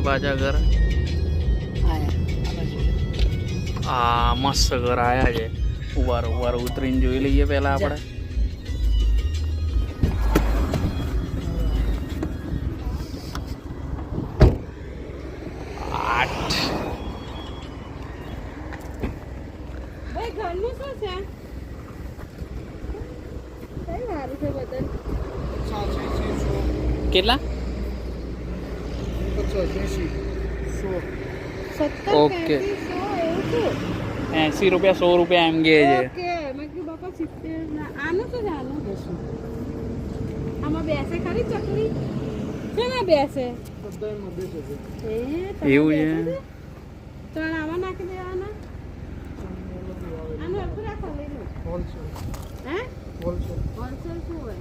પાછા ઘર આ મસ્ત ઘર આયા છે. ઉભાર ઉતરીને જોઈ લઈએ પેલા આપણે. કેટલા? ઓકે 80 રૂપિયા 100 રૂપિયા એમ કે છે. આનું શું જાનું આમાં બેસે ખરી ચકરી છે ને બેસે એવું છે. તો આમાં નાખી દેવાના. આનું અડધું રાખો લઈ લો. હોલસેલ હે હોલસેલ શું હોય?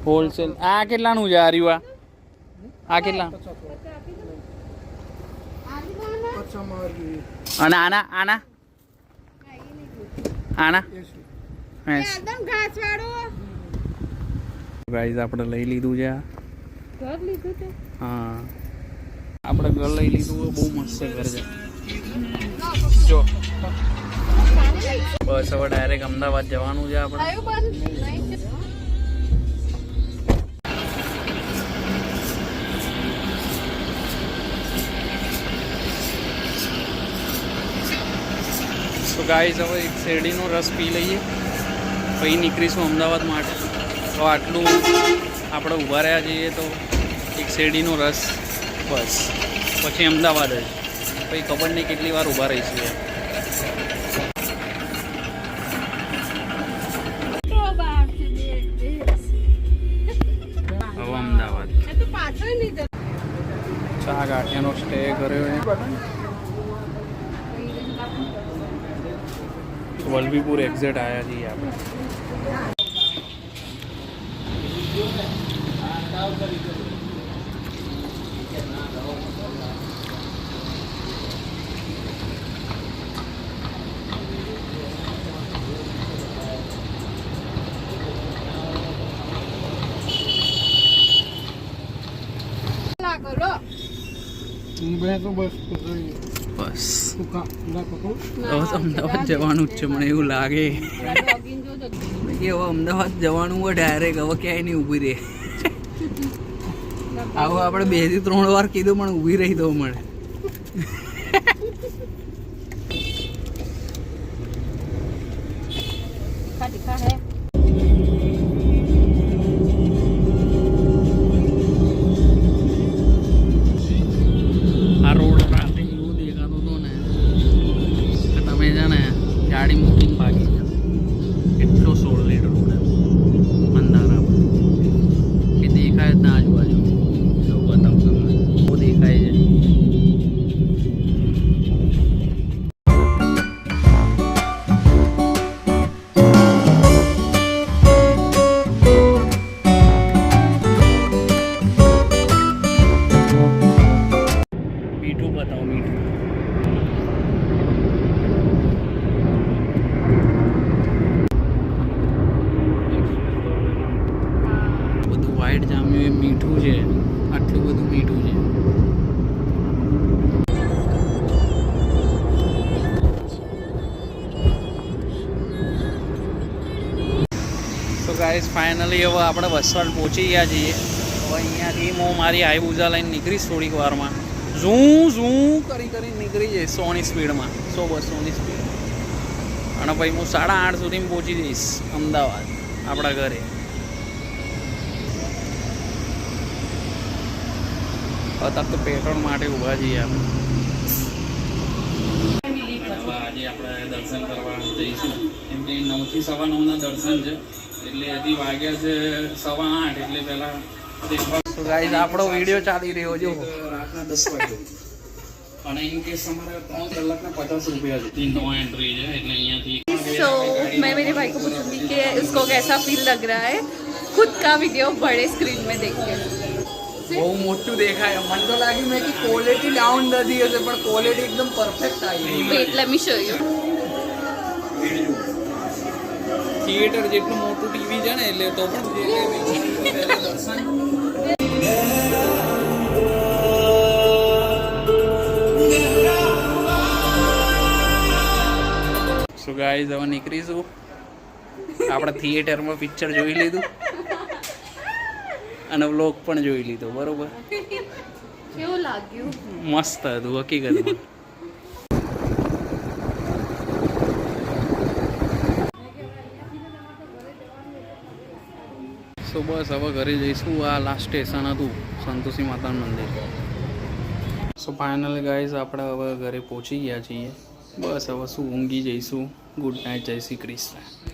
હોલસેલ આ કેટલાનું છે? આર્યું આ કેટલા? અને આના આના આના એકદમ ઘાસ વાળું. ગાઈઝ આપણે લઈ લીધું છે. ઘર લીધું છે. હા આપણે ઘર લઈ લીધું. બહુ મસ્ત ઘર છે. જો બસ હવે ડાયરેક્ટ અમદાવાદ જવાનું છે આપણે. તો ગાઈઝ હવે એક શેરડીનો રસ પી લઈએ પછી નીકળીશું અમદાવાદ માટે. તો આટલું આપણે ઊભા રહ્યા છીએ તો એક શેરડીનો રસ બસ, પછી અમદાવાદ જ. પછી ખબર નહીં કેટલી વાર ઊભા રહીશું. હવે અમદાવાદ ચા ગાંઠિયાનો સ્ટે કર્યો. વલભીપુર એક્ઝેટ આવ્યા છીએ આપણે. બસ અમદાવાદ જવાનું જ છે મને એવું લાગે. હવે અમદાવાદ જવાનું હોય ડાયરેક્ટ. હવે ક્યાંય નહીં ઊભી રહે. આવું આપણે 2 થી 3 વાર કીધું પણ ઊભી રહી દો મને. આ રોડ રાતે એવું દેખાતો હતો ને કે તમે છે ને ગાડી મૂકીને ભાગી જાઓ. એટલો સોલિડ રોડ મંદારા એ દેખાય જ ના આજુબાજુ. જો બતાવું તમને બહુ દેખાય છે. મીઠું બતાવો મીઠું. બધું વ્હાઈટ જામ્યું એ મીઠું છે. આટલું બધું મીઠું છે. તો ગાઈસ ફાઇનલી હવે આપણે વસવાડ પહોંચી ગયા છીએ. હવે અહીંયાથી હું મારી હાઈબુઝા લઈને નીકળીશ થોડીક વારમાં. ઝૂ કરીને નીકળી જઈશ 100 ની સ્પીડમાં, 100-200 ની સ્પીડમાં. અને પછી હું 8:30 સુધીમાં પહોંચી જઈશ અમદાવાદ આપણા ઘરે. અત્યારે તો પેટ્રોલ માટે ઊભા છીએ આપણે. આજે આપણે દર્શન કરવા જઈશું. કેમ કે 9 થી 9:15 દર્શન છે. એટલે હજી વાગ્યા છે 8:15. એટલે પહેલાં તો ગાઈઝ આપણો વિડીયો ચાલી રહ્યો જો રાતના 10 વાગે. અને ઇન કેસ અમારે 3 કલાકના 50 रुपया છે. 3 एंट्री है એટલે અહીંયાથી. So मैं मेरे भाई को पूछूंगी कि इसको कैसा फील लग रहा है खुद का वीडियो बड़े स्क्रीन में देख के. બહુ મોટું દેખાય મને તો લાગ્યું મેં કે ક્વોલિટી ડાઉન નથી હશે પણ ક્વોલિટી એકદમ પરફેક્ટ આવી Wait, let me show you. Theatre જેટલું મોટું ટીવી છે ને એટલે તો પણ દર્શન સો ગાઈઝ હવે નીકળીશું આપણે થિયેટરમાં પિક્ચર જોઈ લીધું અને વ્લોગ પણ જોઈ લીધો બરોબર કેવું લાગ્યું? મસ્ત હતું હકીકતમાં સો બસ હવે ઘરે જઈશું આ લાસ્ટ સ્ટેશન હતું સંતોષી માતાનું મંદિર સો ફાઇનલ ગાઈઝ આપણે હવે ઘરે પહોંચી ગયા છીએ બસ હવે શું ઊંઘી જઈશું ગુડ નાઇટ જય શ્રી કૃષ્ણ